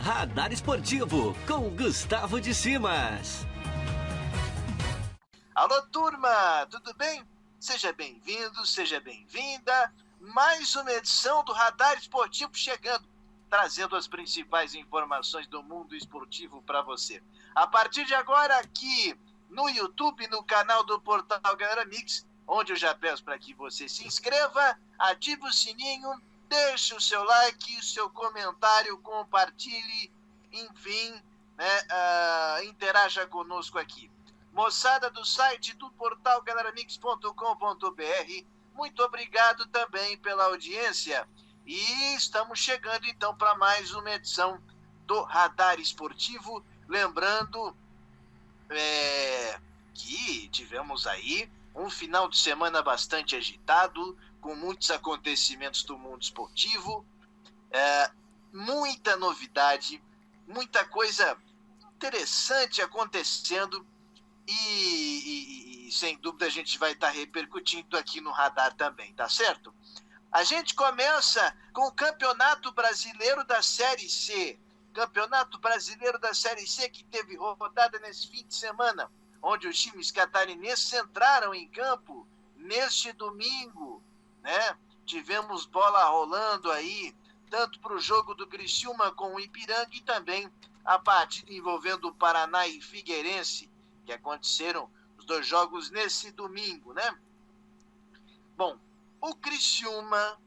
Radar Esportivo, com Gustavo de Simas. Alô, turma, tudo bem? Seja bem-vindo, seja bem-vinda. Mais uma edição do Radar Esportivo chegando, trazendo as principais informações do mundo esportivo para você. A partir de agora, aqui no YouTube, no canal do Portal Galera Mix, onde eu já peço para que você se inscreva, ative o sininho, deixe o seu like, o seu comentário, compartilhe, enfim, né, interaja conosco aqui. Moçada do site do portal galeramix.com.br, muito obrigado também pela audiência. E estamos chegando então para mais uma edição do Radar Esportivo. Lembrando que tivemos aí um final de semana bastante agitado, com muitos acontecimentos do mundo esportivo, muita novidade, muita coisa interessante acontecendo e sem dúvida a gente vai estar repercutindo aqui no Radar também, tá certo? A gente começa com o Campeonato Brasileiro da Série C. Campeonato Brasileiro da Série C que teve rodada nesse fim de semana, onde os times catarinenses entraram em campo neste domingo, né? Tivemos bola rolando aí, tanto para o jogo do Criciúma com o Ipiranga e também a partida envolvendo o Paraná e Figueirense, que aconteceram os dois jogos nesse domingo, né? Bom, o Criciúma,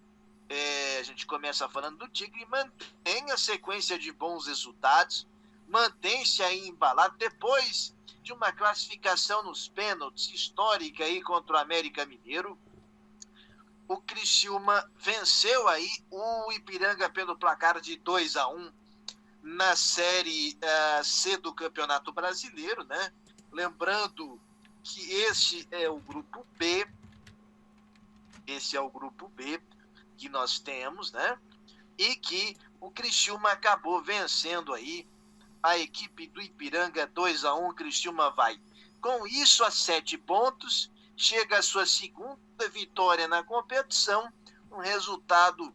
a gente começa falando do Tigre, mantém a sequência de bons resultados, mantém-se aí embalado depois de uma classificação nos pênaltis histórica aí contra o América Mineiro. O Criciúma venceu aí o Ipiranga pelo placar de 2-1 na Série C do Campeonato Brasileiro, né? Lembrando que esse é o grupo B, que nós temos, né? E que o Criciúma acabou vencendo aí a equipe do Ipiranga 2-1. O Criciúma vai com isso a 7 pontos, chega a sua segunda vitória na competição, um resultado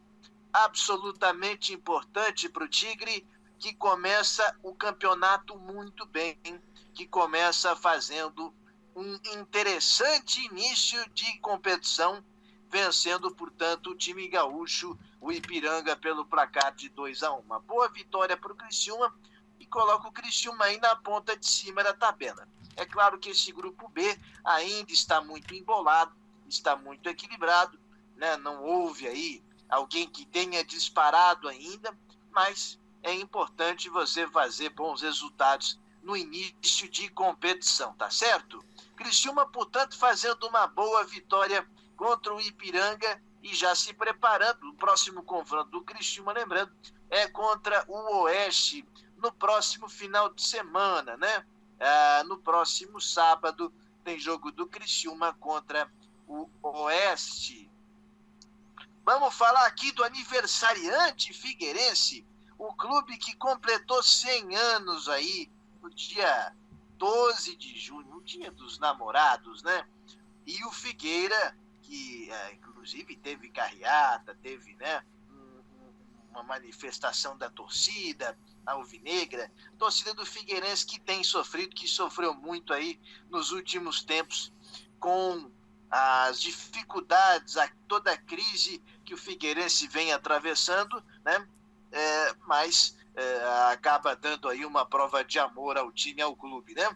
absolutamente importante para o Tigre, que começa o campeonato muito bem, que começa fazendo um interessante início de competição, vencendo, portanto, o time gaúcho, o Ipiranga, pelo placar de 2-1. Uma boa vitória para o Criciúma e coloca o Criciúma aí na ponta de cima da tabela. É claro que esse grupo B ainda está muito embolado, está muito equilibrado, né? Não houve aí alguém que tenha disparado ainda, mas é importante você fazer bons resultados no início de competição, tá certo? Criciúma, portanto, fazendo uma boa vitória contra o Ipiranga e já se preparando. O próximo confronto do Criciúma, lembrando, é contra o Oeste no próximo final de semana, né? No próximo sábado tem jogo do Criciúma contra o Oeste. Vamos falar aqui do aniversariante figueirense, o clube que completou 100 anos aí, no dia 12 de junho, o dia dos namorados, né? E o Figueira, que inclusive teve carreata, teve, né, uma manifestação da torcida alvinegra, torcida do Figueirense que tem sofrido, que sofreu muito aí nos últimos tempos com as dificuldades, toda a crise que o Figueirense vem atravessando, né? Mas acaba dando aí uma prova de amor ao time, ao clube, né?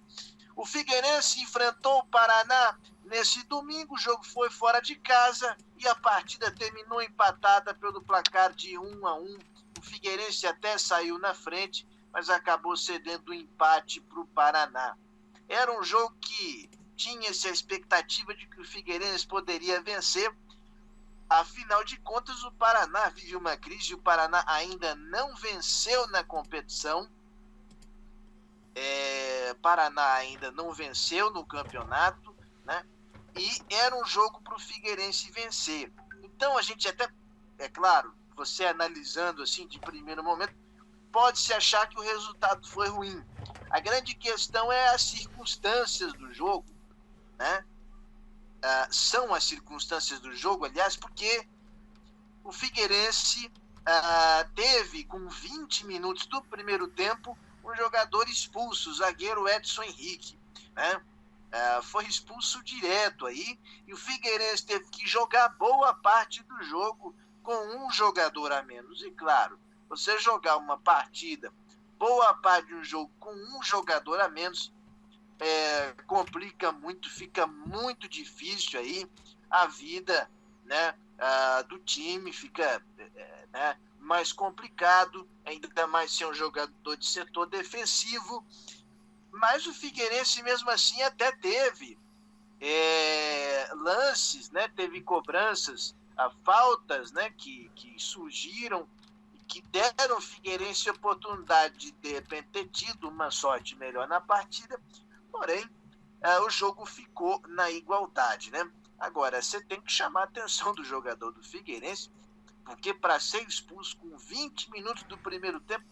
O Figueirense enfrentou o Paraná nesse domingo, o jogo foi fora de casa e a partida terminou empatada pelo placar de 1-1. O Figueirense até saiu na frente, mas acabou cedendo o empate para o Paraná. Era um jogo que tinha-se a expectativa de que o Figueirense poderia vencer. Afinal de contas, o Paraná vive uma crise, o Paraná ainda não venceu na competição. Paraná ainda não venceu no campeonato, né? E era um jogo para o Figueirense vencer. Então a gente até, é claro, você analisando assim de primeiro momento, pode-se achar que o resultado foi ruim. A grande questão é as circunstâncias do jogo, né? São as circunstâncias do jogo, aliás, porque o Figueirense teve, com 20 minutos do primeiro tempo, um jogador expulso, o zagueiro Edson Henrique, né? Foi expulso direto aí, e o Figueirense teve que jogar boa parte do jogo com um jogador a menos. E claro, você jogar uma partida, boa parte de um jogo com um jogador a menos, complica muito, fica muito difícil aí a vida, né, do time, fica né, mais complicado, ainda mais ser um jogador de setor defensivo. Mas o Figueirense mesmo assim até teve lances, né, teve cobranças, faltas, né, que surgiram, que deram ao Figueirense a oportunidade de repente ter tido uma sorte melhor na partida, porém o jogo ficou na igualdade, né? Agora, você tem que chamar a atenção do jogador do Figueirense, porque para ser expulso com 20 minutos do primeiro tempo,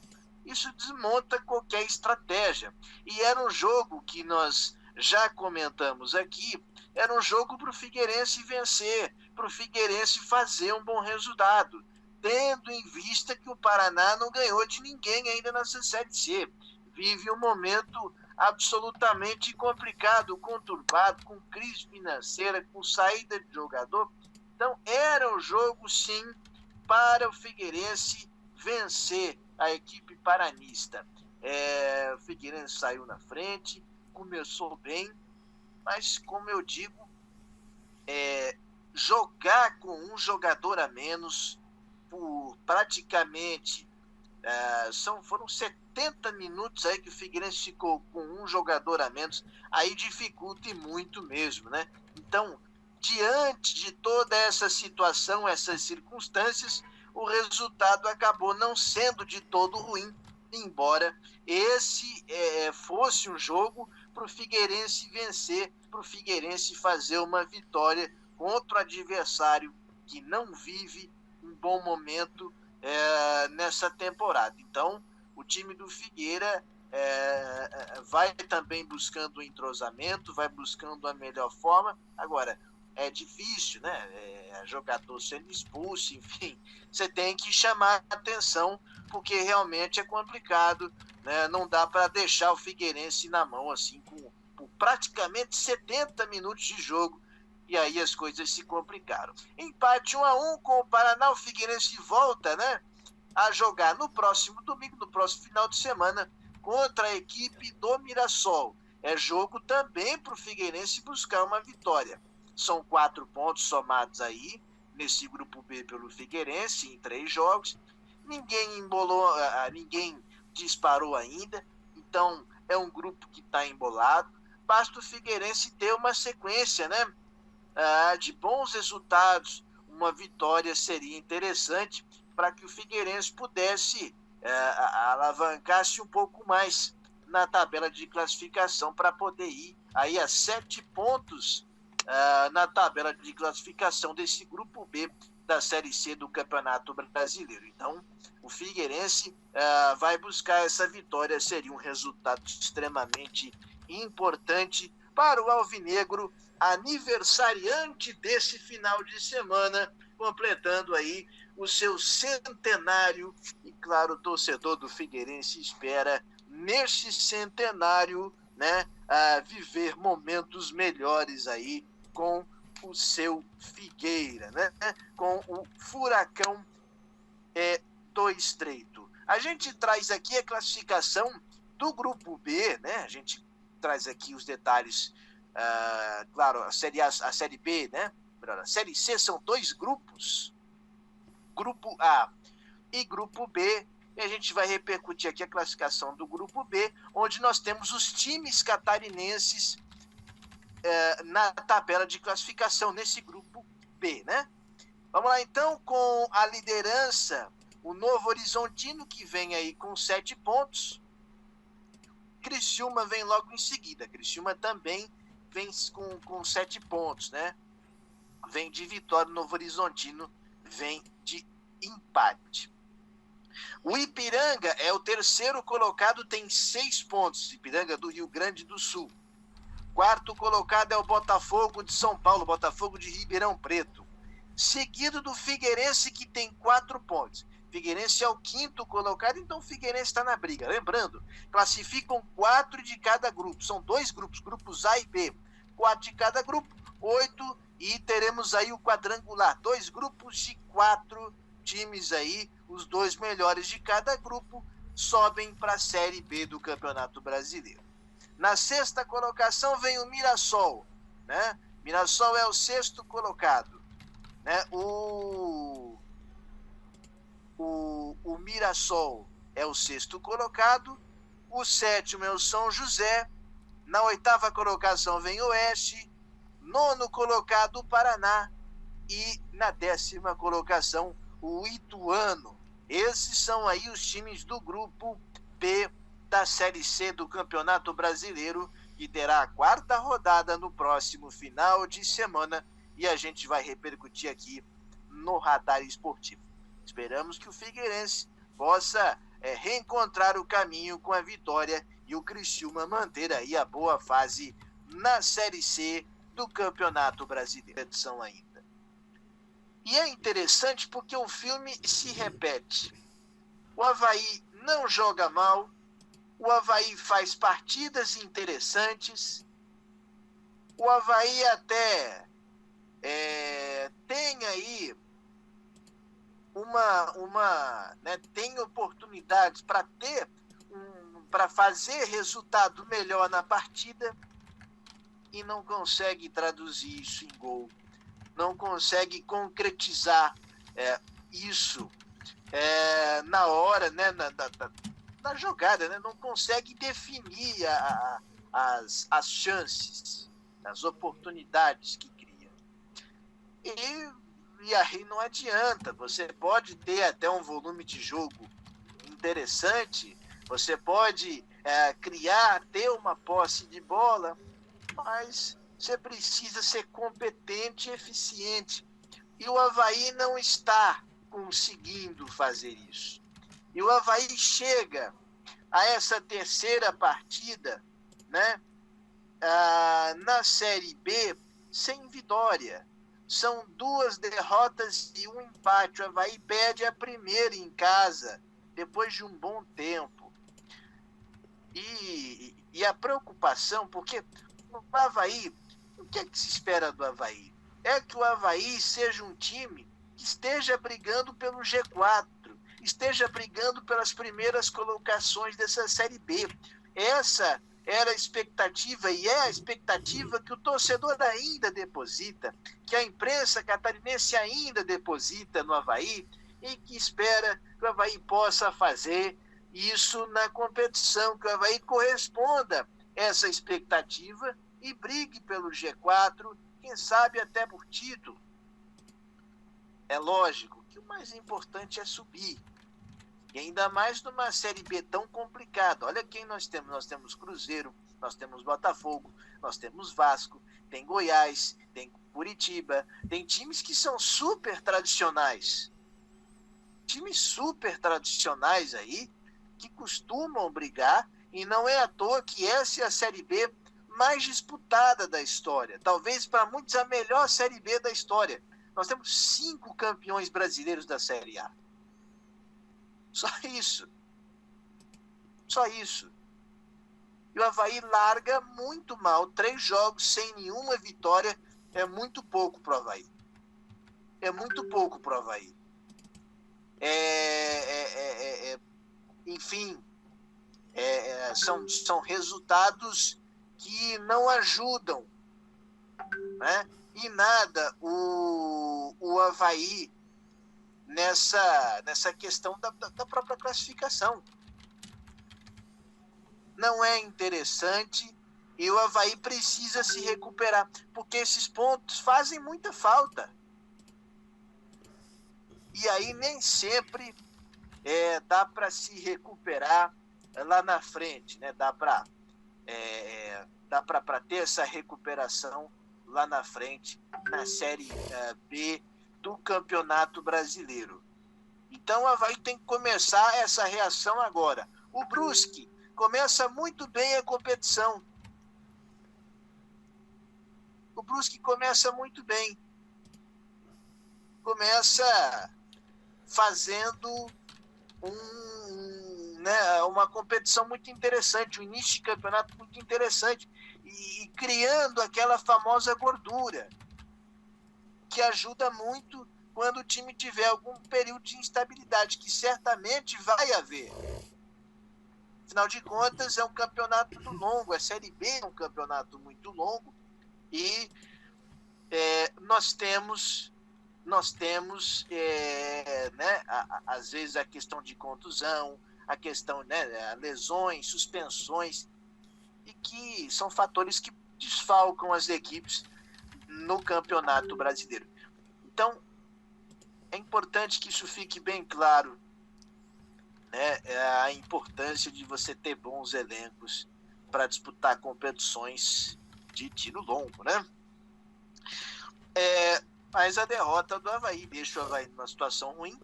isso desmonta qualquer estratégia. E era um jogo que nós já comentamos aqui, era um jogo para o Figueirense vencer, para o Figueirense fazer um bom resultado, tendo em vista que o Paraná não ganhou de ninguém ainda nessa Série C. Vive um momento absolutamente complicado, conturbado, com crise financeira, com saída de jogador. Então era um jogo, sim, para o Figueirense vencer a equipe paranista. O Figueirense saiu na frente, começou bem, mas, como eu digo, jogar com um jogador a menos por praticamente foram 70 minutos aí que o Figueirense ficou com um jogador a menos, aí dificulta e muito mesmo, né? Então, diante de toda essa situação, essas circunstâncias, o resultado acabou não sendo de todo ruim, embora esse fosse um jogo para o Figueirense vencer, para o Figueirense fazer uma vitória contra o adversário que não vive um bom momento nessa temporada. Então, o time do Figueira vai também buscando o entrosamento, vai buscando a melhor forma. Agora, é difícil, né? Jogador sendo expulso, enfim, você tem que chamar a atenção, porque realmente é complicado, né? Não dá para deixar o Figueirense na mão assim por praticamente 70 minutos de jogo, e aí as coisas se complicaram. Empate 1-1 com o Paraná, o Figueirense volta, né, a jogar no próximo domingo, no próximo final de semana, contra a equipe do Mirassol. É jogo também para o Figueirense buscar uma vitória. São 4 pontos somados aí, nesse grupo B pelo Figueirense, em 3 jogos. Ninguém embolou, ninguém disparou ainda, então é um grupo que está embolado. Basta o Figueirense ter uma sequência, né, de bons resultados. Uma vitória seria interessante para que o Figueirense pudesse alavancar-se um pouco mais na tabela de classificação, para poder ir aí a 7 pontos na tabela de classificação desse grupo B da Série C do Campeonato Brasileiro. Então, o Figueirense vai buscar essa vitória, seria um resultado extremamente importante para o Alvinegro, aniversariante desse final de semana, completando aí o seu centenário. E claro, o torcedor do Figueirense espera, neste centenário, né, viver momentos melhores aí com o seu Figueira, né, com o Furacão do Estreito. A gente traz aqui a classificação do grupo B, né? A gente traz aqui os detalhes, claro, a Série B, né? A Série C são 2 grupos, Grupo A e Grupo B, e a gente vai repercutir aqui a classificação do Grupo B, onde nós temos os times catarinenses na tabela de classificação, nesse Grupo B, né? Vamos lá, então, com a liderança, o Novo Horizontino, que vem aí com 7 pontos. Criciúma vem logo em seguida. Criciúma também vem com 7 pontos, né? Vem de vitória. O Novo Horizontino vem de empate. O Ipiranga é o terceiro colocado, tem 6 pontos. Ipiranga do Rio Grande do Sul. Quarto colocado é o Botafogo de São Paulo, Botafogo de Ribeirão Preto. Seguido do Figueirense, que tem 4 pontos. Figueirense é o 5º colocado, então o Figueirense está na briga. Lembrando, classificam 4 de cada grupo. São 2 grupos, grupos A e B. 4 de cada grupo, 8, e teremos aí o quadrangular. 2 grupos de 4 times aí, os 2 melhores de cada grupo sobem para a Série B do Campeonato Brasileiro. Na 6ª colocação vem o Mirassol, né? Mirassol é o 6º colocado, né? O Mirassol é o 6º colocado, o 7º é o São José, na 8ª colocação vem o Oeste, 9º colocado o Paraná e na 10ª colocação o Ituano. Esses são aí os times do grupo B da Série C do Campeonato Brasileiro, que terá a 4ª rodada no próximo final de semana e a gente vai repercutir aqui no Radar Esportivo. Esperamos que o Figueirense possa reencontrar o caminho com a vitória e o Criciúma manter aí a boa fase na Série C do Campeonato Brasileiro. Edição ainda. E é interessante porque o filme se repete. O Avaí não joga mal, o Avaí faz partidas interessantes, o Avaí até tem aí tem oportunidades para fazer resultado melhor na partida e não consegue traduzir isso em gol, não consegue concretizar isso na hora, né, na jogada, né, não consegue definir as chances, as oportunidades que cria. E aí não adianta, você pode ter até um volume de jogo interessante, você pode ter uma posse de bola, mas você precisa ser competente e eficiente. E o Avaí não está conseguindo fazer isso. E o Avaí chega a essa 3ª partida, né, na Série B sem vitória. São 2 derrotas e um empate. O Avaí perde a primeira em casa, depois de um bom tempo. E a preocupação, porque o Avaí, o que é que se espera do Avaí? É que o Avaí seja um time que esteja brigando pelo G4, esteja brigando pelas primeiras colocações dessa Série B. Essa era a expectativa e é a expectativa que o torcedor ainda deposita, que a imprensa catarinense ainda deposita no Avaí e que espera que o Avaí possa fazer isso na competição, que o Avaí corresponda a essa expectativa e brigue pelo G4, quem sabe até por título. É lógico que o mais importante é subir. E ainda mais numa Série B tão complicada. Olha quem nós temos. Nós temos Cruzeiro, nós temos Botafogo, nós temos Vasco, tem Goiás, tem Curitiba, tem times que são super tradicionais. Times super tradicionais aí, que costumam brigar, e não é à toa que essa é a Série B mais disputada da história. Talvez para muitos a melhor Série B da história. Nós temos 5 campeões brasileiros da Série A. Só isso. Só isso. E o Avaí larga muito mal. 3 jogos sem nenhuma vitória é muito pouco para o Avaí. É muito pouco para o Avaí. Enfim, são resultados que não ajudam, né, em nada o Avaí nessa questão da própria classificação. Não é interessante e o Avaí precisa se recuperar, porque esses pontos fazem muita falta. E aí nem sempre dá para se recuperar lá na frente, né? Dá para ter essa recuperação lá na frente, na Série B do Campeonato Brasileiro. Então o Avaí tem que começar essa reação agora. O Brusque começa muito bem a competição. O Brusque começa muito bem. Começa fazendo uma competição muito interessante, um início de campeonato muito interessante, e criando aquela famosa gordura, que ajuda muito quando o time tiver algum período de instabilidade, que certamente vai haver. Afinal de contas, é um campeonato muito longo, a Série B é um campeonato muito longo, e nós temos às vezes a questão de contusão, a questão, lesões, suspensões, e que são fatores que desfalcam as equipes no Campeonato Brasileiro. Então, é importante que isso fique bem claro, a importância de você ter bons elencos para disputar competições de tiro longo, né? Mas a derrota do Avaí deixa o Avaí numa situação ruim,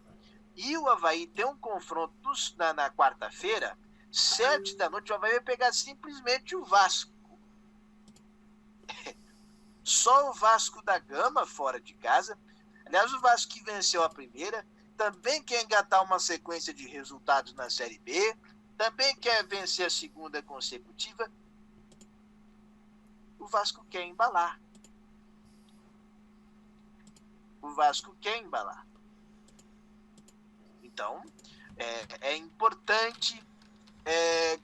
e o Avaí tem um confronto na quarta-feira, 19h, o Avaí vai pegar simplesmente o Vasco. Só o Vasco da Gama fora de casa. Aliás, o Vasco que venceu a primeira, também quer engatar uma sequência de resultados na Série B, também quer vencer a segunda consecutiva. O Vasco quer embalar. Então, é importante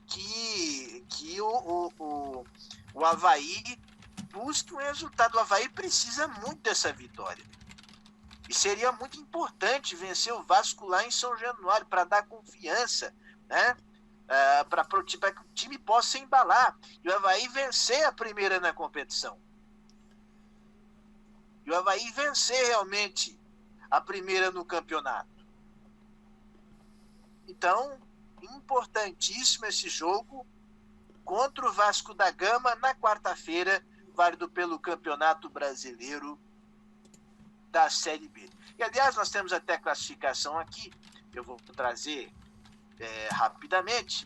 que o Avaí busque um resultado. O Avaí precisa muito dessa vitória. E seria muito importante vencer o Vasco lá em São Januário, para dar confiança, né? Para que o time possa embalar. E o Avaí vencer a primeira na competição. E o Avaí vencer realmente a primeira no campeonato. Então, importantíssimo esse jogo contra o Vasco da Gama na quarta-feira, válido pelo Campeonato Brasileiro da Série B. E, aliás, nós temos até classificação aqui, eu vou trazer rapidamente,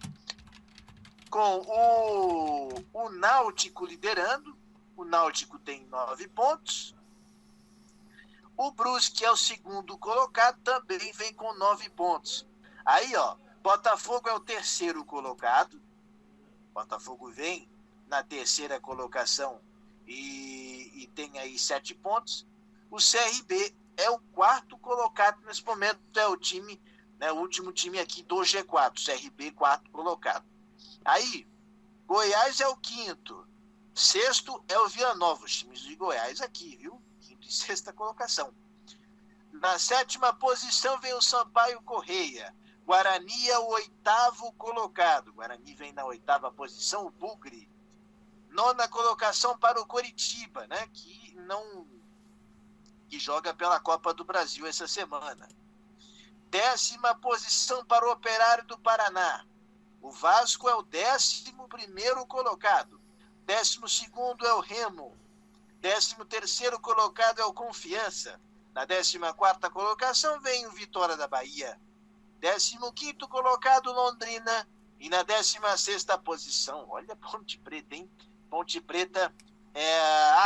com o Náutico liderando. O Náutico tem 9 pontos. O Brusque é o segundo colocado, também vem com 9 pontos. Aí, Botafogo é o terceiro colocado. Botafogo vem na terceira colocação e tem aí 7 pontos. O CRB é o quarto colocado nesse momento, é o time, o último time aqui do G4, CRB quarto colocado. Aí, Goiás é o quinto, sexto é o Vila Nova, os times de Goiás aqui, viu? Quinta e sexta colocação. Na sétima posição vem o Sampaio Correia. Guarani é o oitavo colocado. Guarani vem na oitava posição, o Bugre. Nona colocação para o Coritiba, que joga pela Copa do Brasil essa semana. 10ª posição para o Operário do Paraná. O Vasco é o 11º colocado. 12º é o Remo. 13º colocado é o Confiança. Na 14ª colocação vem o Vitória da Bahia. 15º colocado, Londrina. E na 16ª posição, olha Ponte Preta, hein? Ponte Preta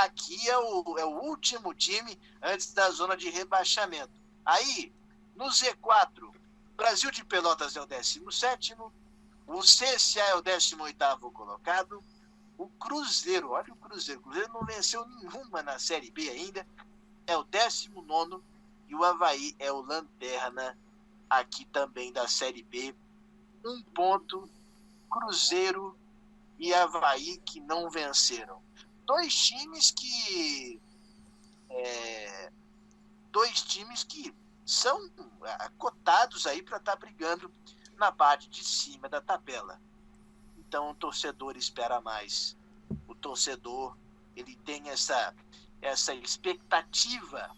aqui é o último time antes da zona de rebaixamento. Aí, no Z4, Brasil de Pelotas é o 17º, o CSA é o 18º colocado, o Cruzeiro, olha o Cruzeiro não venceu nenhuma na Série B ainda, é o 19º, e o Avaí é o lanterna aqui também da Série B. 1 ponto, Cruzeiro e Avaí que não venceram. Dois times que são cotados aí para estar brigando na parte de cima da tabela. Então o torcedor espera mais. O torcedor, ele tem essa expectativa,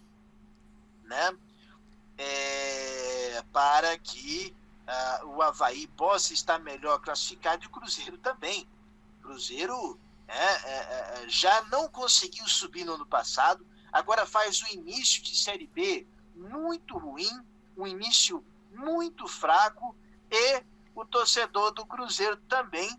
para que o Avaí possa estar melhor classificado, e o Cruzeiro também. O Cruzeiro já não conseguiu subir no ano passado, agora faz um início de Série B muito ruim, um início muito fraco, e o torcedor do Cruzeiro também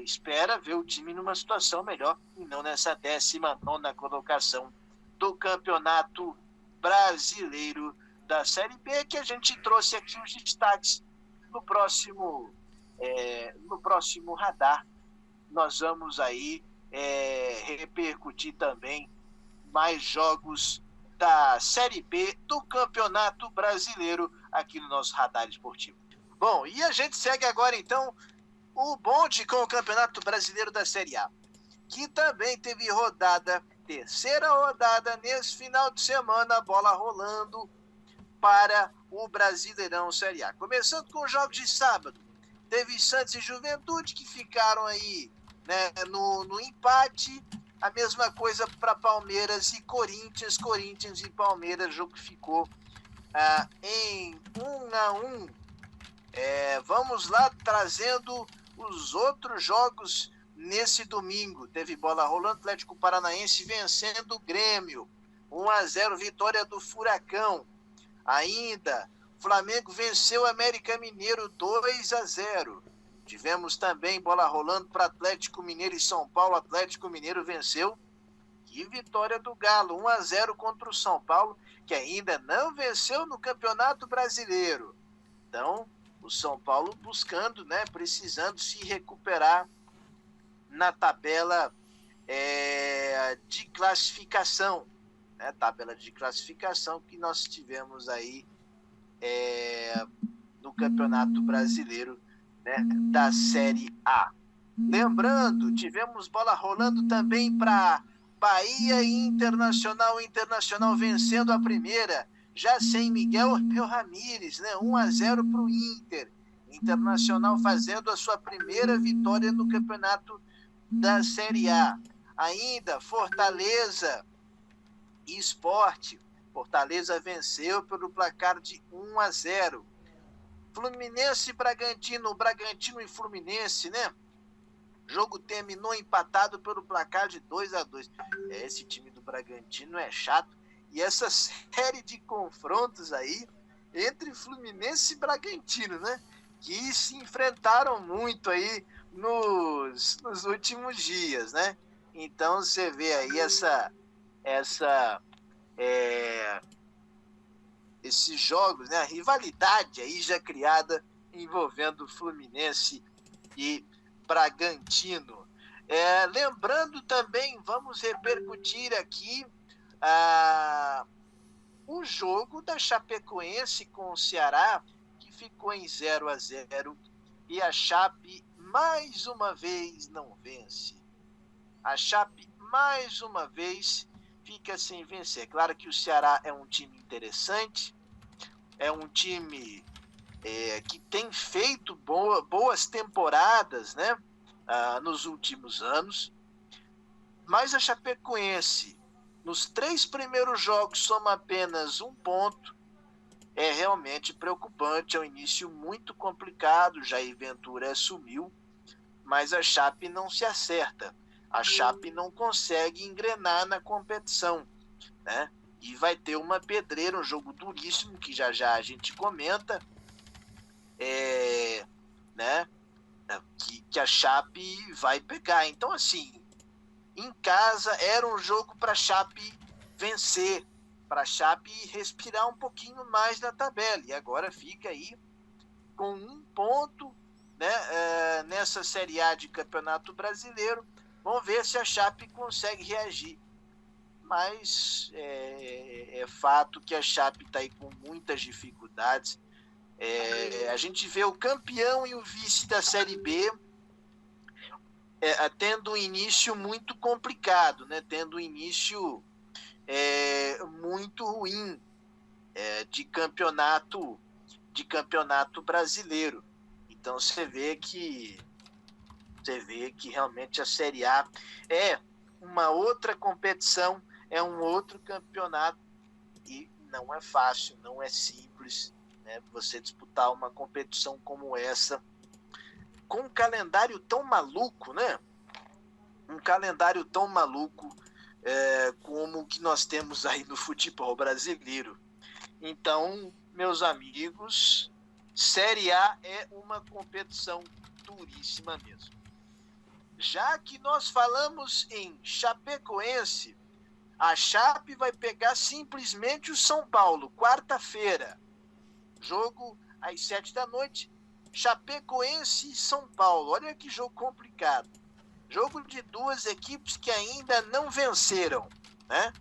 espera ver o time numa situação melhor, e não nessa 19ª colocação do Campeonato Brasileiro da Série B, que a gente trouxe aqui os destaques no próximo radar, nós vamos aí repercutir também mais jogos da Série B do Campeonato Brasileiro aqui no nosso radar esportivo. Bom, e a gente segue agora então o bonde com o Campeonato Brasileiro da Série A, que também teve terceira rodada nesse final de semana, bola rolando para o Brasileirão Série A. Começando com os jogos de sábado, teve Santos e Juventude que ficaram aí, né, no empate. A mesma coisa para Palmeiras e Corinthians. Corinthians e Palmeiras, o jogo que ficou em 1-1. Vamos lá, trazendo os outros jogos nesse domingo. Teve bola rolando, Atlético Paranaense vencendo o Grêmio. 1-0, vitória do Furacão. Ainda, Flamengo venceu o América Mineiro 2-0. Tivemos também bola rolando para Atlético Mineiro e São Paulo. Atlético Mineiro venceu. E vitória do Galo, 1-0 contra o São Paulo, que ainda não venceu no Campeonato Brasileiro. Então, o São Paulo buscando, né, precisando se recuperar na tabela de classificação. Né, tabela de classificação que nós tivemos aí no Campeonato Brasileiro, né, da Série A. Lembrando, tivemos bola rolando também para Bahia e Internacional. Internacional vencendo a primeira, já sem Miguel Ramírez, né, 1-0 para o Inter. Internacional fazendo a sua primeira vitória no Campeonato da Série A. Ainda, Fortaleza e Sport. Fortaleza venceu pelo placar de 1-0. Fluminense e Bragantino, Bragantino e Fluminense, né? O jogo terminou empatado pelo placar de 2-2. Esse time do Bragantino é chato. E essa série de confrontos aí entre Fluminense e Bragantino, né? Que se enfrentaram muito aí nos últimos dias, né? Então você vê aí esses jogos, né? A rivalidade aí já criada envolvendo Fluminense e Bragantino. Lembrando também, vamos repercutir aqui o jogo da Chapecoense com o Ceará, que ficou em 0-0, e a Chape mais uma vez não vence. A Chape mais uma vez fica sem vencer. Claro que o Ceará é um time interessante, é um time que tem feito boas temporadas, né, nos últimos anos, mas a Chapecoense, nos 3 primeiros jogos, soma apenas 1 ponto. É realmente preocupante, é um início muito complicado. Jair Ventura assumiu, mas a Chape não se acerta. A Chape não consegue engrenar na competição, né? E vai ter uma pedreira, um jogo duríssimo, que já já a gente comenta, né? Que a Chape vai pegar. Então, assim, em casa era um jogo para a Chape vencer, para a Chape respirar um pouquinho mais na tabela. E agora fica aí com 1 ponto, né, nessa Série A de Campeonato Brasileiro. Vamos ver se a Chape consegue reagir. Mas é fato que a Chape está aí com muitas dificuldades. A gente vê o campeão e o vice da Série B tendo um início muito complicado, né? Tendo um início muito ruim de campeonato brasileiro. Então você vê que realmente a Série A é uma outra competição, é um outro campeonato, e não é fácil, não é simples, né, você disputar uma competição como essa, com um calendário tão maluco, né? Um calendário tão maluco como o que nós temos aí no futebol brasileiro. Então, meus amigos, Série A é uma competição duríssima mesmo. Já que nós falamos em Chapecoense, a Chape vai pegar simplesmente o São Paulo, quarta-feira. Jogo às 7 da noite. Chapecoense e São Paulo. Olha que jogo complicado. Jogo de duas equipes que ainda não venceram, né?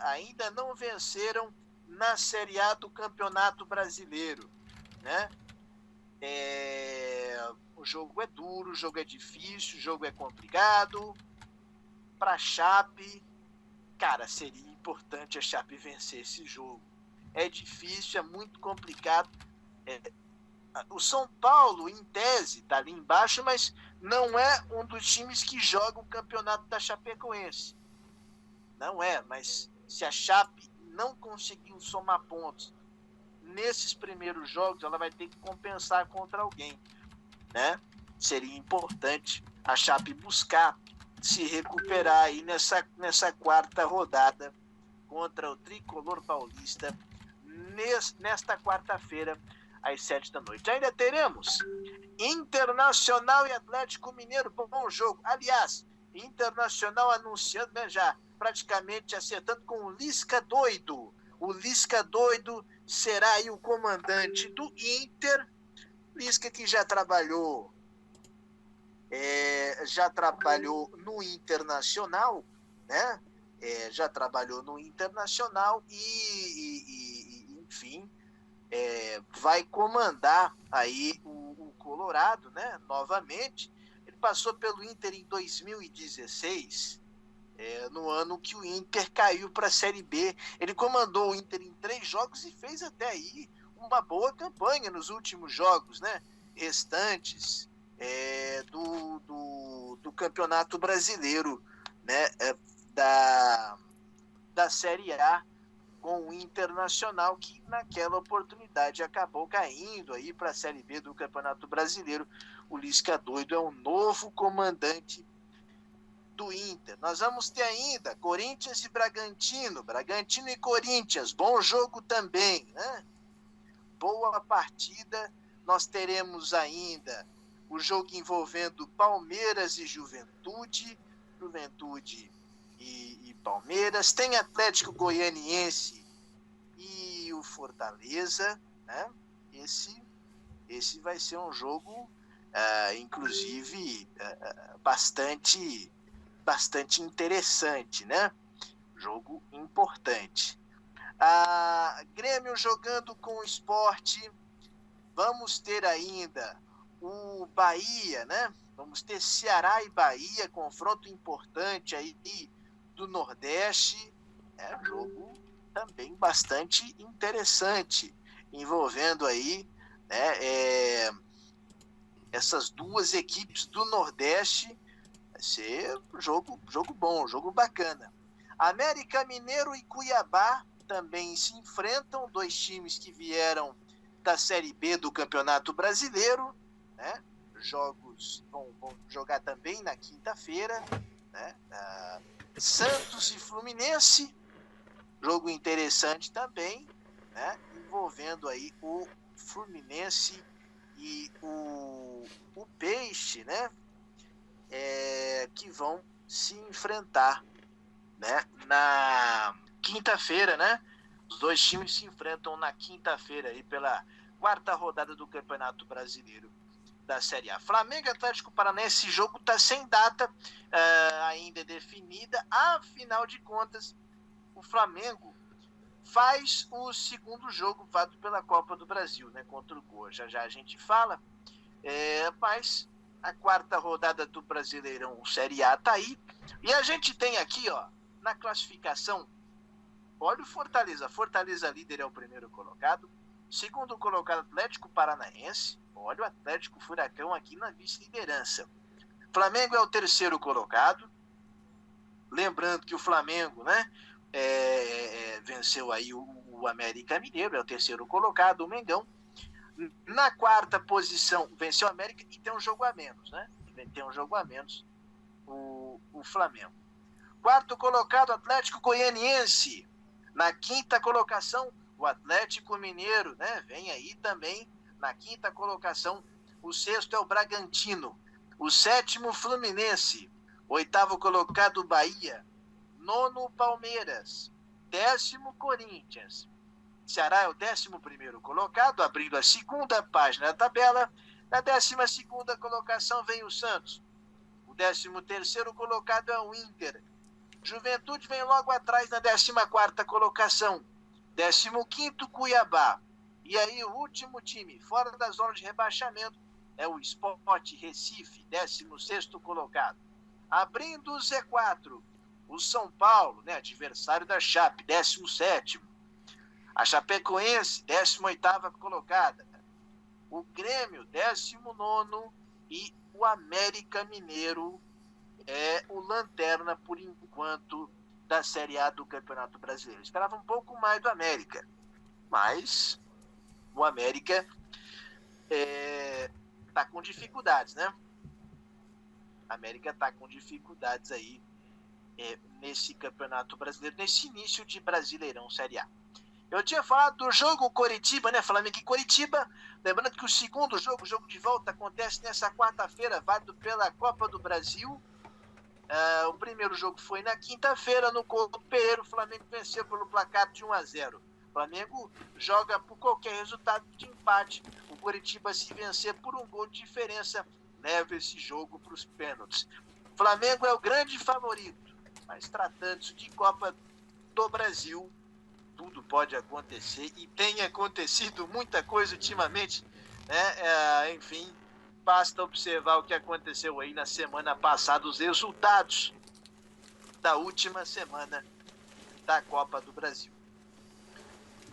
Ainda não venceram na Série A do Campeonato Brasileiro, né? O jogo é duro, o jogo é difícil, o jogo é complicado. Para a Chape, cara, seria importante a Chape vencer esse jogo. É difícil, é muito complicado. O São Paulo, em tese, está ali embaixo, mas não é um dos times que joga o campeonato da Chapecoense. Não é, mas se a Chape não conseguiu somar pontos nesses primeiros jogos, ela vai ter que compensar contra alguém, né? Seria importante a Chape buscar se recuperar aí nessa quarta rodada contra o Tricolor Paulista, nesta quarta-feira, às 7 da noite. Ainda teremos Internacional e Atlético Mineiro, bom jogo. Aliás, Internacional anunciando, né, já praticamente acertando com o Lisca doido. O Lisca doido será aí o comandante do Inter. Lisca que já trabalhou no Internacional, né? Já trabalhou no Internacional e enfim, vai comandar aí o Colorado, né? Novamente. Ele passou pelo Inter em 2016, no ano que o Inter caiu para a Série B. Ele comandou o Inter em 3 jogos e fez até aí uma boa campanha nos últimos jogos, né? Restantes do Campeonato Brasileiro, né? Da Série A, com o Internacional, que naquela oportunidade acabou caindo aí para a Série B do Campeonato Brasileiro. O Lisca doido é o novo comandante do Inter. Nós vamos ter ainda Corinthians e Bragantino e Corinthians, bom jogo também, né? Boa partida. Nós teremos ainda o jogo envolvendo Palmeiras e Juventude e Palmeiras. Tem Atlético Goianiense e o Fortaleza, né? Esse vai ser um jogo, inclusive, bastante interessante, né? Jogo importante. Grêmio jogando com o Sport. Vamos ter ainda o Bahia, né? Vamos ter Ceará e Bahia, confronto importante aí do Nordeste. Jogo também bastante interessante, envolvendo aí, né, essas duas equipes do Nordeste. Vai ser um jogo bom, jogo bacana. América Mineiro e Cuiabá também se enfrentam, 2 times que vieram da Série B do Campeonato Brasileiro, né? Jogos vão jogar também na quinta-feira, né? Santos e Fluminense, jogo interessante também, né? Envolvendo aí o Fluminense e o Peixe, né? Que vão se enfrentar, né? Na quinta-feira, né? Os 2 times se enfrentam na quinta-feira aí pela 4ª rodada do Campeonato Brasileiro da Série A. Flamengo e Atlético Paranaense, esse jogo está sem data ainda definida. Afinal de contas, o Flamengo faz o segundo jogo válido pela Copa do Brasil, né? Contra o Goa. Já a gente fala. Mas a 4ª rodada do Brasileirão Série A está aí. E a gente tem aqui, ó, na classificação, olha o Fortaleza. Fortaleza líder é o primeiro colocado. Segundo colocado, Atlético Paranaense. Olha o Atlético Furacão aqui na vice-liderança. Flamengo é o terceiro colocado. Lembrando que o Flamengo, né, venceu aí o América Mineiro, é o terceiro colocado, o Mengão. Na 4ª posição, venceu o América e tem um jogo a menos, né? Tem um jogo a menos o Flamengo. 4º colocado, Atlético Goianiense. Na 5ª colocação, o Atlético Mineiro, né? Vem aí também na 5ª colocação. O 6º é o Bragantino. O 7º, Fluminense. 8º colocado, Bahia. 9º, Palmeiras. 10º, Corinthians. Ceará é o 11º colocado, abrindo a segunda página da tabela. Na 12ª colocação vem o Santos. O 13º colocado é o Inter. Juventude vem logo atrás na 14ª colocação. 15º Cuiabá. E aí o último time, fora da zona de rebaixamento, é o Sport Recife, 16º colocado. Abrindo o Z4, o São Paulo, né, adversário da Chape, 17º. A Chapecoense, 18ª colocada. O Grêmio, 19º. E o América Mineiro é o lanterna, por enquanto, da Série A do Campeonato Brasileiro. Eu esperava um pouco mais do América, mas o América está com dificuldades, né? A América está com dificuldades aí nesse Campeonato Brasileiro, nesse início de Brasileirão Série A. Eu tinha falado do jogo Coritiba, né? Flamengo e Coritiba. Lembrando que o segundo jogo, o jogo de volta, acontece nessa quarta-feira, válido pela Copa do Brasil. O primeiro jogo foi na quinta-feira, no Couto Pereira. O Flamengo venceu pelo placar de 1-0. O Flamengo joga por qualquer resultado de empate. O Coritiba, se vencer por um gol de diferença, leva esse jogo para os pênaltis. O Flamengo é o grande favorito, mas tratando-se de Copa do Brasil, tudo pode acontecer, e tem acontecido muita coisa ultimamente, né? Enfim, basta observar o que aconteceu aí na semana passada, os resultados da última semana da Copa do Brasil.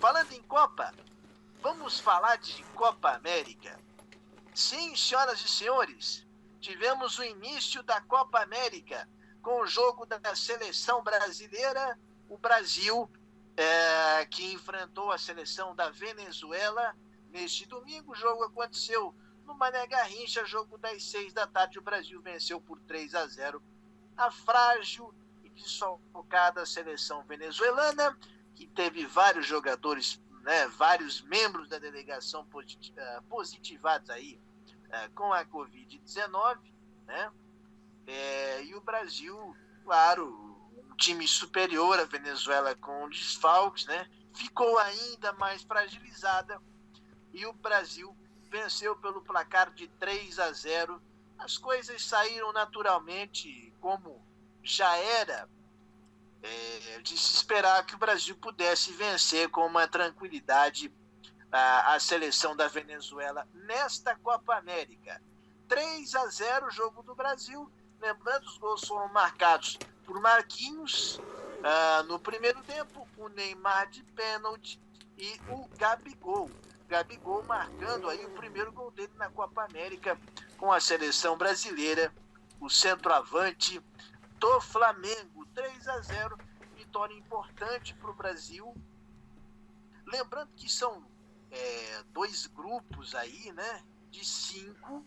Falando em Copa, vamos falar de Copa América. Sim, senhoras e senhores, tivemos o início da Copa América com o jogo da seleção brasileira, o Brasil, que enfrentou a seleção da Venezuela neste domingo. O jogo aconteceu no Mané Garrincha, jogo das 6 da tarde. O Brasil venceu por 3-0 a frágil e desfalcada seleção venezuelana, que teve vários jogadores, né, vários membros da delegação positivados aí com a Covid-19, né? E o Brasil, claro, um time superior à Venezuela com desfalques, né? Ficou ainda mais fragilizada, e o Brasil venceu pelo placar de 3-0. As coisas saíram naturalmente, como já era de se esperar, que o Brasil pudesse vencer com uma tranquilidade a seleção da Venezuela nesta Copa América. 3-0 o jogo do Brasil. Lembrando, os gols foram marcados por Marquinhos no primeiro tempo, o Neymar de pênalti e o Gabigol. Gabigol marcando aí o primeiro gol dele na Copa América com a seleção brasileira, o centroavante do Flamengo. 3-0, vitória importante para o Brasil. Lembrando que são 2 grupos aí, né, de 5.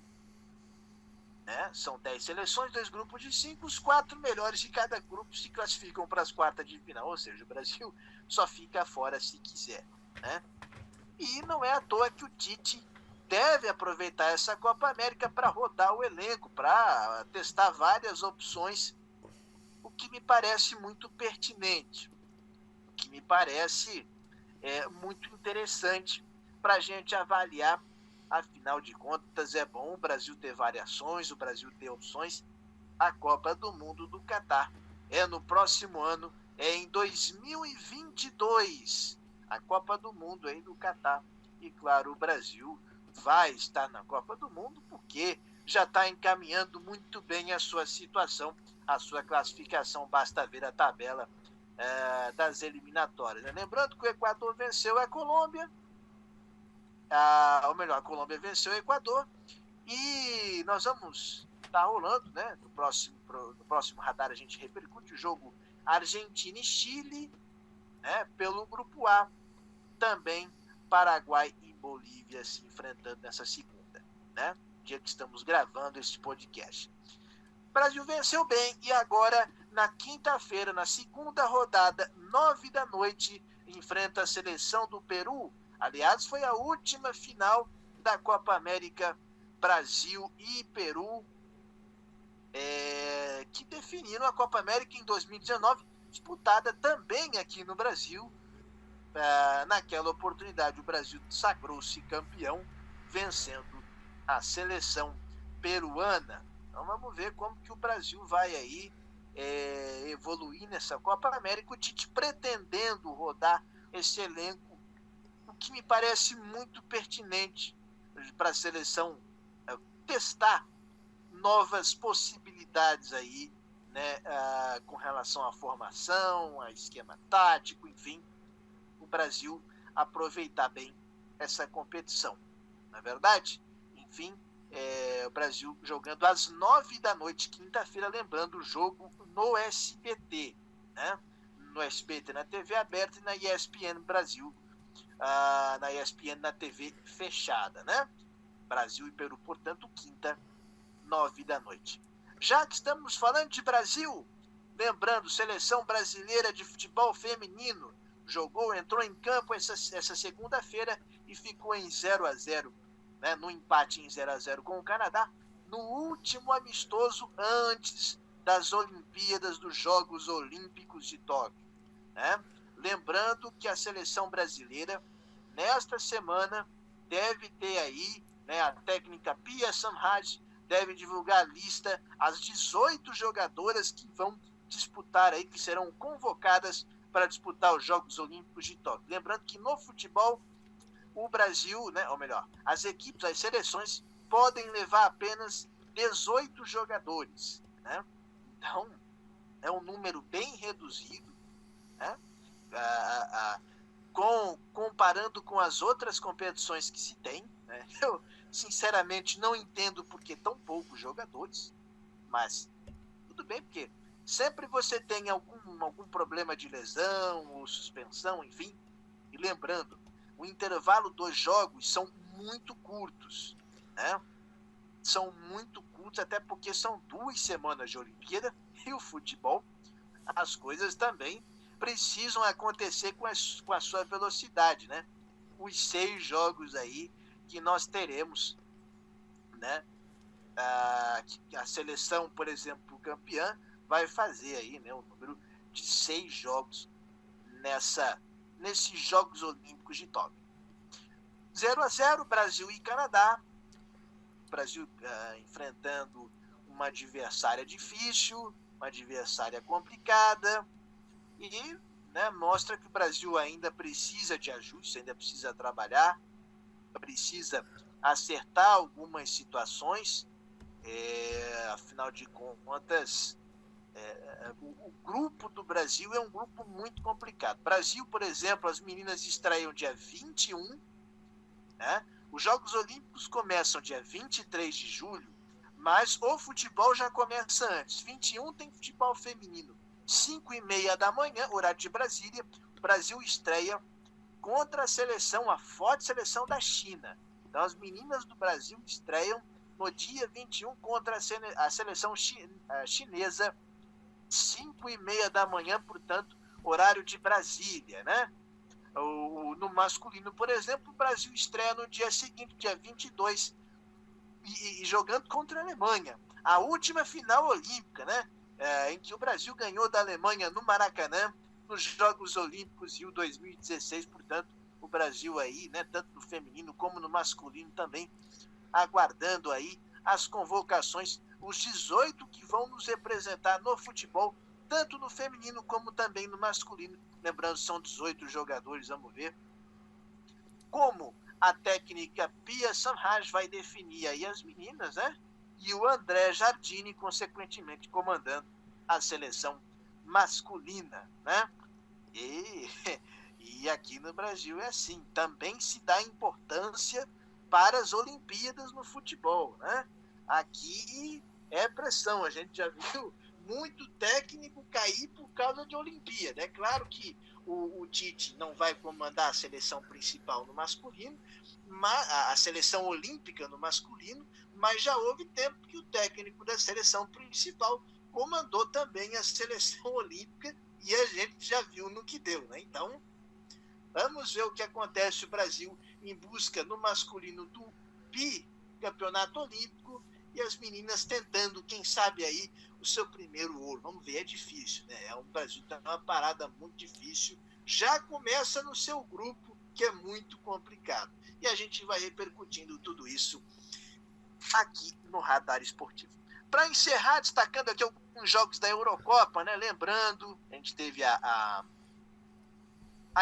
São 10 seleções, 2 grupos de 5, os 4 melhores de cada grupo se classificam para as quartas de final, ou seja, o Brasil só fica fora se quiser, né? E não é à toa que o Tite deve aproveitar essa Copa América para rodar o elenco, para testar várias opções, o que me parece muito pertinente, o que me parece muito interessante para a gente avaliar. Afinal de contas, é bom o Brasil ter variações, o Brasil ter opções. A Copa do Mundo do Catar é no próximo ano, é em 2022. A Copa do Mundo aí do Catar. E claro, o Brasil vai estar na Copa do Mundo porque já está encaminhando muito bem a sua situação, a sua classificação. Basta ver a tabela das eliminatórias, né? Lembrando que o Equador venceu a Colômbia, ou melhor, a Colômbia venceu o Equador, e nós vamos estar rolando, né? No próximo radar a gente repercute o jogo Argentina e Chile, né, pelo grupo A. Também Paraguai e Bolívia se enfrentando nessa segunda, né? Dia que estamos gravando esse podcast. O Brasil venceu bem, e agora na quinta-feira, na segunda rodada, 9 da noite, enfrenta a seleção do Peru. Aliás, foi a última final da Copa América, Brasil e Peru, que definiram a Copa América em 2019, disputada também aqui no Brasil, naquela oportunidade o Brasil sagrou-se campeão, vencendo a seleção peruana. Então vamos ver como que o Brasil vai aí evoluir nessa Copa América, o Tite pretendendo rodar esse elenco, o que me parece muito pertinente para a seleção testar novas possibilidades aí, né, com relação à formação, a esquema tático, enfim, o Brasil aproveitar bem essa competição. Não é verdade? Enfim, o Brasil jogando às 9 da noite, quinta-feira, lembrando o jogo no SBT, né? No SBT na TV aberta e na ESPN Brasil, na ESPN na TV fechada, né? Brasil e Peru, portanto, quinta, 9 da noite. Já que estamos falando de Brasil, lembrando, seleção brasileira de futebol feminino entrou em campo essa segunda-feira e ficou em 0-0, né, no empate em 0-0 com o Canadá, no último amistoso antes das Olimpíadas, dos Jogos Olímpicos de Tóquio, né? Lembrando que a seleção brasileira, nesta semana, deve ter aí, né, a técnica Pia Samhaj deve divulgar a lista, as 18 jogadoras que vão disputar aí, que serão convocadas para disputar os Jogos Olímpicos de Tóquio. Lembrando que no futebol, o Brasil, né, ou melhor, as equipes, as seleções, podem levar apenas 18 jogadores, né? Então, é um número bem reduzido, né? Comparando com as outras competições que se tem, né? Eu, sinceramente, não entendo por que tão poucos jogadores, mas tudo bem, porque sempre você tem algum problema de lesão ou suspensão, enfim. E lembrando, o intervalo dos jogos são muito curtos, né? São muito curtos, até porque são 2 semanas de Olimpíada e o futebol, as coisas também precisam acontecer com a sua velocidade, né? Os 6 jogos aí que nós teremos, né? A seleção, por exemplo, campeã, vai fazer aí, né, o número de 6 jogos nesses Jogos Olímpicos de Tóquio. 0-0, Brasil e Canadá. Brasil enfrentando uma adversária difícil, uma adversária complicada, e, né, mostra que o Brasil ainda precisa de ajustes, ainda precisa trabalhar, precisa acertar algumas situações. Afinal de contas, o grupo do Brasil é um grupo muito complicado. Brasil, por exemplo, as meninas estreiam dia 21, né? Os Jogos Olímpicos começam dia 23 de julho, mas o futebol já começa antes. 21 tem futebol feminino. 5h30 da manhã, horário de Brasília, o Brasil estreia contra a forte seleção da China. Então, as meninas do Brasil estreiam no dia 21 contra a seleção chinesa, 5h30 da manhã, portanto, horário de Brasília, né? No masculino, por exemplo, o Brasil estreia no dia seguinte, dia 22, e jogando contra a Alemanha. A última final olímpica, né? Em que o Brasil ganhou da Alemanha no Maracanã, nos Jogos Olímpicos Rio 2016, portanto, o Brasil aí, né, tanto no feminino como no masculino também, aguardando aí as convocações, os 18 que vão nos representar no futebol, tanto no feminino como também no masculino. Lembrando, são 18 jogadores, vamos ver como a técnica Pia Samhaj vai definir aí as meninas, né? E o André Jardine, consequentemente, comandando a seleção masculina, né? E aqui no Brasil é assim, também se dá importância para as Olimpíadas no futebol, né? Aqui é pressão, a gente já viu muito técnico cair por causa de Olimpíada. É claro que o Tite não vai comandar a seleção principal no masculino, a seleção olímpica no masculino, mas já houve tempo que o técnico da seleção principal comandou também a seleção olímpica e a gente já viu no que deu, né? Então, vamos ver o que acontece. O Brasil em busca no masculino do bicampeonato olímpico e as meninas tentando, quem sabe aí, o seu primeiro ouro. Vamos ver, é difícil, né? O Brasil está numa parada muito difícil, já começa no seu grupo, que é muito complicado. E a gente vai repercutindo tudo isso aqui no Radar Esportivo. Para encerrar, destacando aqui alguns jogos da Eurocopa, né? Lembrando, a gente teve a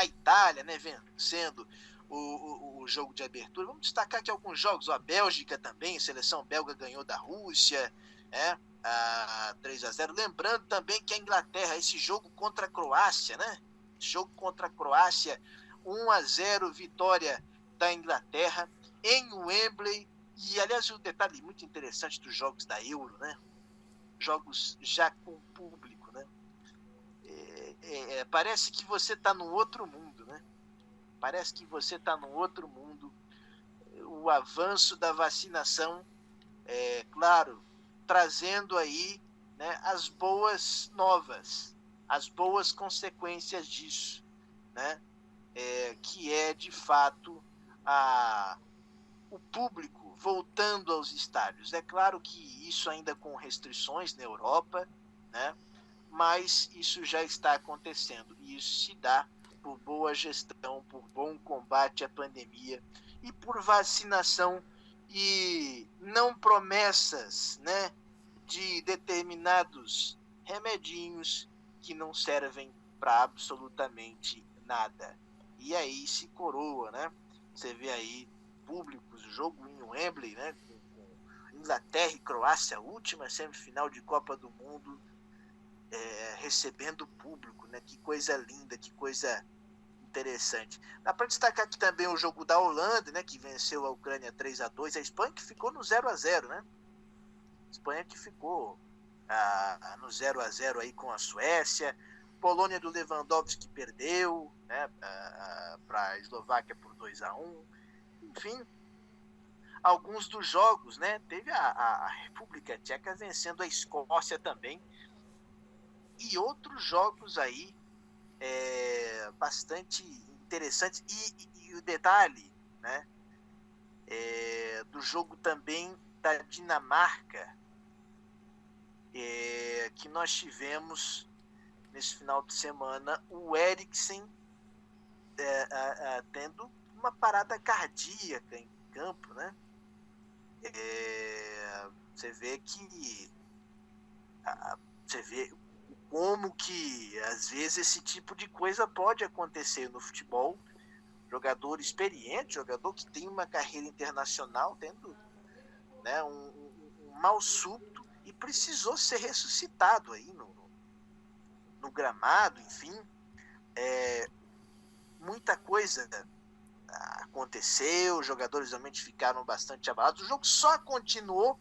Itália, né, vencendo o jogo de abertura. Vamos destacar aqui alguns jogos. A Bélgica também, a seleção belga ganhou da Rússia, 3-0. Lembrando também que a Inglaterra, esse jogo contra a Croácia, né? Jogo contra a Croácia, 1-0, vitória da Inglaterra em Wembley. E, aliás, um detalhe muito interessante dos jogos da Euro, né? Jogos já com público, né? Parece que você está num outro mundo, né? Parece que você está num outro mundo. O avanço da vacinação, claro, trazendo aí, né, as boas novas, as boas consequências disso, né? Que é, de fato, o público voltando aos estádios. É claro que isso ainda com restrições na Europa, né? Mas isso já está acontecendo. E isso se dá por boa gestão, por bom combate à pandemia e por vacinação e não promessas, né, de determinados remedinhos que não servem para absolutamente nada. E aí se coroa, né? Você vê aí públicos, jogo em Wembley, né, com Inglaterra e Croácia, última semifinal de Copa do Mundo, recebendo público, né? Que coisa linda, que coisa interessante. Dá para destacar aqui também o jogo da Holanda, né, que venceu a Ucrânia 3-2, a Espanha que ficou no 0-0, né? A Espanha que ficou no 0-0 aí com a Suécia. Polônia do Lewandowski perdeu, né, para a Eslováquia por 2-1. Enfim, alguns dos jogos, né? Teve a República Tcheca vencendo a Escócia também. E outros jogos aí bastante interessantes. E o detalhe, né, do jogo também da Dinamarca, que nós tivemos nesse final de semana, o Eriksen tendo uma parada cardíaca em campo, né? Você vê que você vê como que às vezes esse tipo de coisa pode acontecer no futebol. Jogador experiente, jogador que tem uma carreira internacional, tendo, né, um mal súbito e precisou ser ressuscitado aí no gramado, enfim. Muita coisa aconteceu, os jogadores realmente ficaram bastante abalados. O jogo só continuou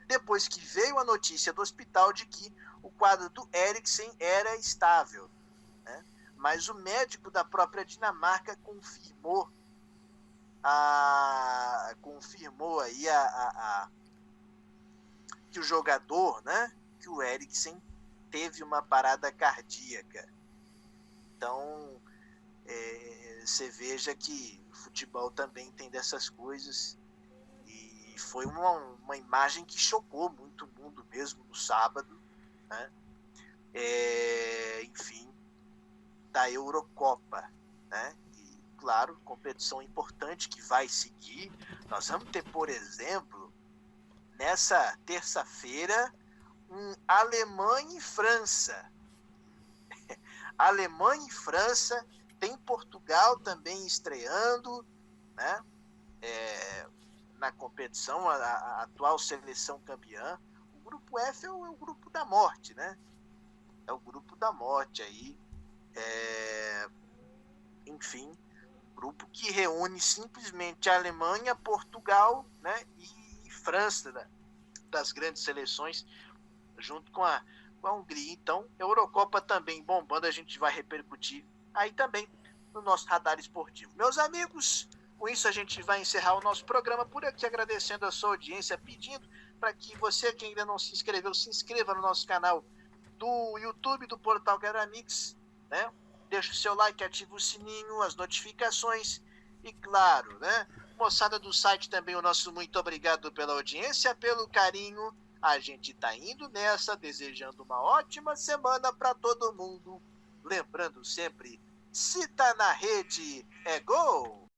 depois que veio a notícia do hospital de que o quadro do Eriksen era estável, né? Mas o médico da própria Dinamarca confirmou aí que o jogador, né, que o Eriksen teve uma parada cardíaca. Então, você veja que o futebol também tem dessas coisas. E foi uma imagem que chocou muito o mundo mesmo no sábado, né? Enfim, da Eurocopa, né? E, claro, competição importante que vai seguir. Nós vamos ter, por exemplo, nessa terça-feira, Alemanha e França. Alemanha e França, tem Portugal também estreando, né? Na competição, a atual seleção campeã. O grupo F é o grupo da morte, né? É o grupo da morte aí. Enfim, grupo que reúne simplesmente a Alemanha, Portugal, né, e França, né, das grandes seleções, junto com a Hungria. Então, Eurocopa também bombando, a gente vai repercutir aí também no nosso Radar Esportivo. Meus amigos, com isso a gente vai encerrar o nosso programa por aqui, agradecendo a sua audiência, pedindo para que você que ainda não se inscreveu, se inscreva no nosso canal do YouTube, do Portal Garamix, né? Deixa o seu like, ativa o sininho, as notificações e, claro, né, moçada do site também, o nosso muito obrigado pela audiência, pelo carinho. A gente tá indo nessa, desejando uma ótima semana para todo mundo. Lembrando sempre, Se tá na rede, é gol.